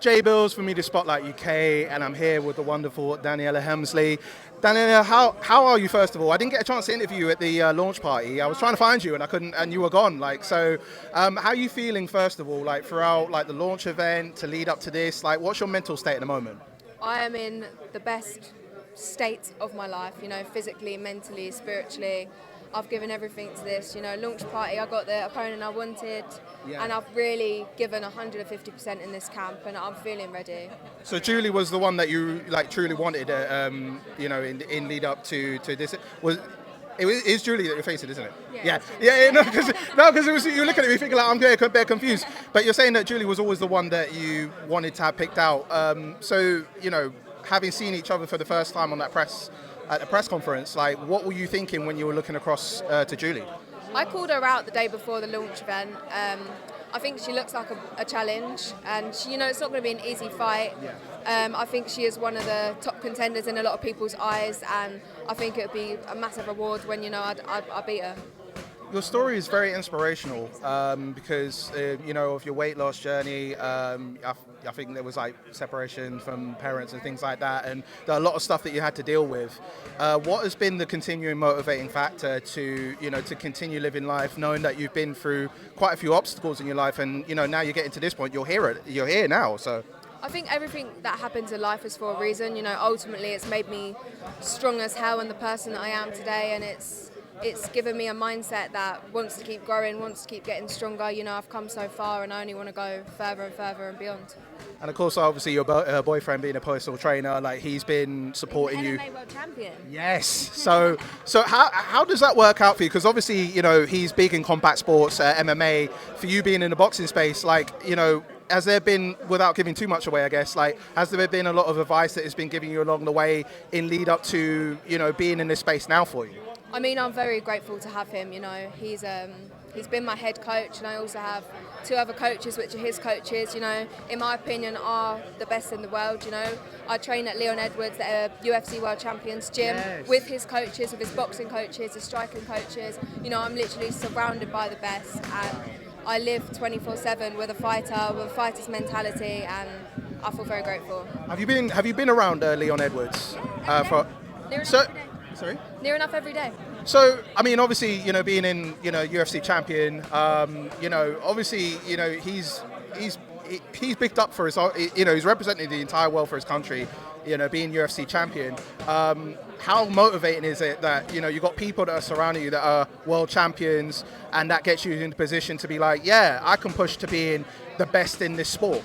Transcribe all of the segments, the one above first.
J Bills for Media Spotlight UK, and I'm here with the wonderful Daniella Hemsley. Daniella, how are you, first of all? I didn't get a chance to interview you at the launch party. I was trying to find you and I couldn't, and you were gone. How are you feeling, first of all, throughout the launch event to lead up to this? What's your mental state at the moment? I am in the best state of my life, physically, mentally, spiritually. I've given everything to this, launch party, I got the opponent I wanted, and I've really given 150% in this camp, and I'm feeling ready. So Jully was the one that you truly wanted, in lead up to this. It is Jully that you're facing, isn't it? Yeah. Because you look at me thinking I'm getting a bit confused. But you're saying that Jully was always the one that you wanted to have picked out. Having seen each other for the first time at the press conference, what were you thinking when you were looking across to Jully? I called her out the day before the launch event. I think she looks like a challenge, and it's not going to be an easy fight. I think she is one of the top contenders in a lot of people's eyes, and I think it would be a massive reward when I beat her. Your story is very inspirational because of your weight loss journey. I think there was separation from parents and things like that, and there are a lot of stuff that you had to deal with. What has been the continuing motivating factor to continue living life, knowing that you've been through quite a few obstacles in your life, and now you're getting to this point. You're here now. So I think everything that happens in life is for a reason. Ultimately, it's made me strong as hell and the person that I am today, and it's given me a mindset that wants to keep growing, wants to keep getting stronger. I've come so far and I only want to go further and further and beyond. And of course, obviously, your boyfriend being a personal trainer, he's been supporting you. MMA world champion. Yes. So how does that work out for you? Because obviously, he's big in combat sports, MMA. For you being in the boxing space, has there been, without giving too much away, I guess, has there been a lot of advice that has been giving you along the way in lead up to, being in this space now for you? I mean, I'm very grateful to have him. He's been my head coach, and I also have two other coaches, which are his coaches. In my opinion, are the best in the world. I train at Leon Edwards, the UFC World Champions gym, with his coaches, with his boxing coaches, his striking coaches. I'm literally surrounded by the best, and I live 24/7 with a fighter's mentality, and I feel very grateful. Have you been around Leon Edwards? Sorry? Near enough every day. So, I mean, obviously, being in, UFC champion, obviously, he's picked up for his, he's representing the entire world for his country, being UFC champion. How motivating is it that, you've got people that are surrounding you that are world champions, and that gets you in the position to be I can push to being the best in this sport?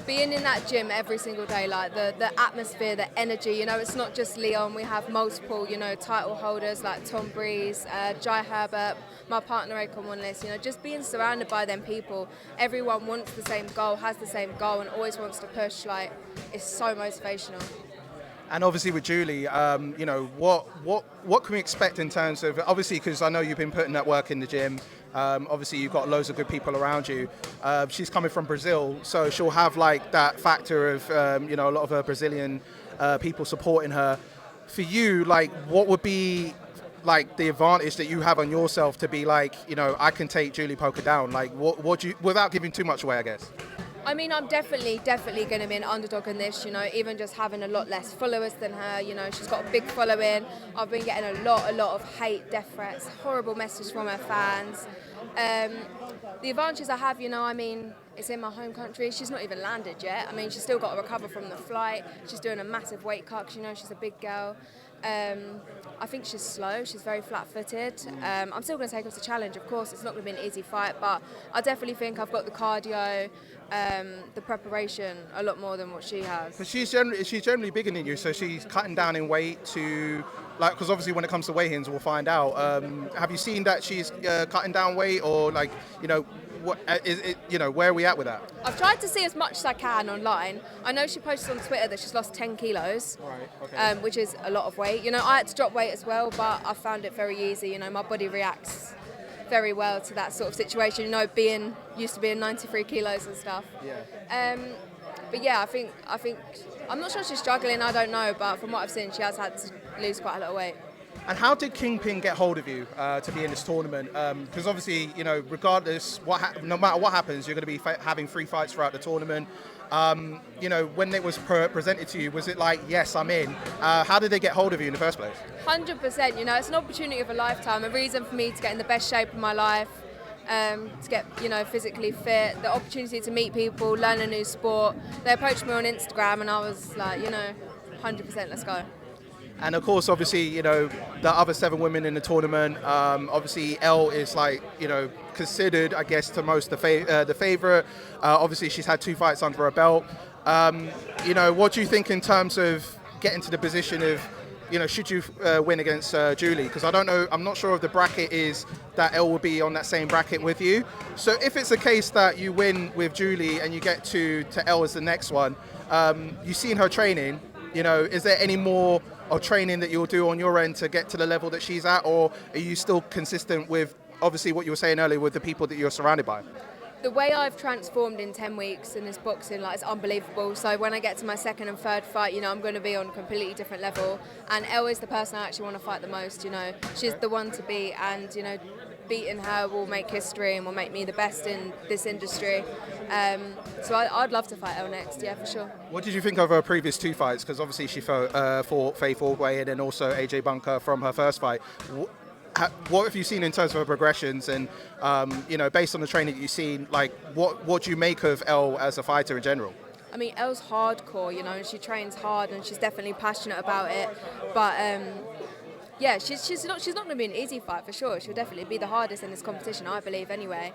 Being in that gym every single day, the atmosphere, the energy, it's not just Leon. We have multiple, title holders like Tom Breeze, Jai Herbert, my partner Akon Wanless. Just being surrounded by them people. Everyone wants the same goal, has the same goal, and always wants to push. It's so motivational. And obviously with Jully, what can we expect in terms of, obviously, because I know you've been putting that work in the gym, obviously you've got loads of good people around you. She's coming from Brazil, so she'll have that factor of, a lot of her Brazilian people supporting her. For you, what would be the advantage that you have on yourself to be I can take Jully Poca down? What do you, without giving too much away, I guess? I mean, I'm definitely going to be an underdog in this, even just having a lot less followers than her. She's got a big following. I've been getting a lot of hate, death threats, horrible messages from her fans. The advantages I have, it's in my home country. She's not even landed yet. She's still got to recover from the flight. She's doing a massive weight cut because, she's a big girl. I think she's slow. She's very flat-footed. I'm still going to take her to challenge, of course. It's not going to be an easy fight, but I definitely think I've got the cardio, the preparation a lot more than what she has. But she's generally bigger than you, so she's cutting down in weight to, because obviously when it comes to weigh-ins, we'll find out. Have you seen that she's cutting down weight, or what is it, where are we at with that? I've tried to see as much as I can online. I know she posted on Twitter that she's lost 10 kilos, right, okay. Which is a lot of weight. I had to drop weight as well, but I found it very easy. My body reacts very well to that sort of situation. Being used to being 93 kilos and stuff. Yeah. But yeah, I think I'm not sure she's struggling. I don't know, but from what I've seen, she has had to lose quite a lot of weight. And how did Kingpin get hold of you to be in this tournament? Because obviously, regardless, no matter what happens, you're going to be having 3 fights throughout the tournament. You know, when it was presented to you, was it like, yes, I'm in? How did they get hold of you in the first place? 100%. You know, it's an opportunity of a lifetime. A reason for me to get in the best shape of my life. To get, you know, physically fit, the opportunity to meet people, learn a new sport. They approached me on Instagram and I was like, you know, 100%, let's go. And of course, obviously, you know, the other 7 women in the tournament, obviously Elle is like, you know, considered, I guess, to most the favourite. Obviously, she's had 2 fights under her belt. You know, what do you think in terms of getting to the position of, you know, should you win against Jully? Because I don't know, I'm not sure if the bracket is that Elle will be on that same bracket with you. So if it's a case that you win with Jully and you get to Elle as the next one, you've seen her training, you know, is there any more of training that you'll do on your end to get to the level that she's at, or are you still consistent with, obviously, what you were saying earlier with the people that you're surrounded by? The way I've transformed in 10 weeks in this boxing, like, it's unbelievable. So when I get to my second and third fight, you know, I'm going to be on a completely different level. And Elle is the person I actually want to fight the most, you know. She's the one to beat, and, you know, beating her will make history and will make me the best in this industry. So I'd love to fight Elle next, yeah, for sure. What did you think of her previous 2 fights? Because obviously she fought Faith Ordway and then also AJ Bunker from her first fight. What have you seen in terms of her progressions, and you know, based on the training that you've seen, like what do you make of Elle as a fighter in general? I mean, Elle's hardcore, you know, and she trains hard and she's definitely passionate about it. But yeah, she's not going to be an easy fight for sure. She'll definitely be the hardest in this competition, I believe, anyway.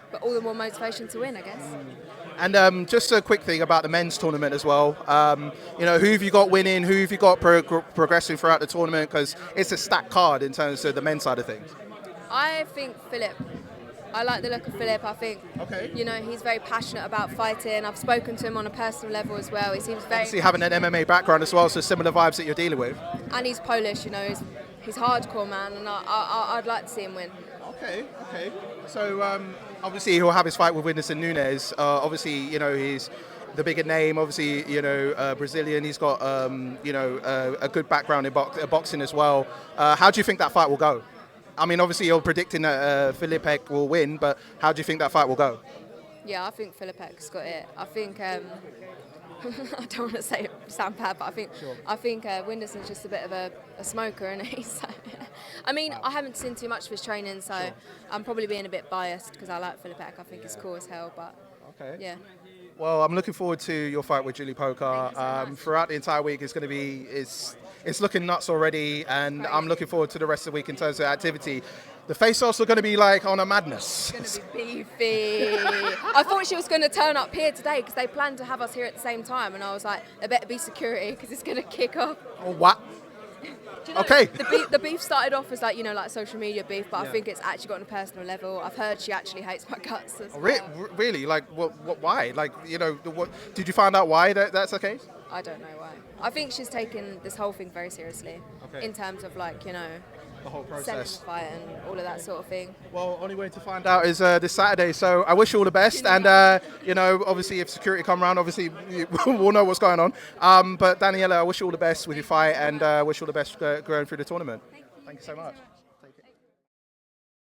But all the more motivation to win, I guess. And just a quick thing about the men's tournament as well. You know, who have you got winning? Who have you got progressing throughout the tournament? Because it's a stacked card in terms of the men's side of things. I think Philip. I like the look of Philip. I think, you know, he's very passionate about fighting. I've spoken to him on a personal level as well. He seems very... Obviously having an MMA background as well, so similar vibes that you're dealing with. And he's Polish, you know, he's hardcore, man, and I'd like to see him win. Okay. So obviously he'll have his fight with Whindersson Nunes. Obviously, you know, he's the bigger name. Obviously, you know, Brazilian. He's got, you know, a good background in boxing as well. How do you think that fight will go? I mean, obviously you're predicting that Filipek will win, but how do you think that fight will go? Yeah, I think Filipek's got it. I think... I don't want to sound bad, but I think Whindersson's just a bit of a smoker, isn't he? So, I mean, I haven't seen too much of his training, so I'm probably being a bit biased because I like Filipek. I think he's cool as hell, but yeah. Well, I'm looking forward to your fight with Jully Poca. Throughout the entire week, it's going to be it's looking nuts already, and I'm looking forward to the rest of the week in terms of activity. The face-offs are going to be like on a madness. It's going to be beefy. I thought she was going to turn up here today because they planned to have us here at the same time, and I was like, there better be security because it's going to kick off. Oh, what? Do you know, okay. The beef started off as like, you know, like social media beef, but I think it's actually got on a personal level. I've heard she actually hates my guts as well. Really? Like, what? Why? Like, you know, what? Did you find out why that's the case? I don't know why. I think she's taken this whole thing very seriously in terms of, like, you know, the whole process, fight and all of that sort of thing. Well, only way to find out is this Saturday. So I wish you all the best, and you know, obviously if security come around, obviously we'll know what's going on. But Daniella, I wish you all the best with your fight, and wish you all the best going through the tournament. Thank you so much.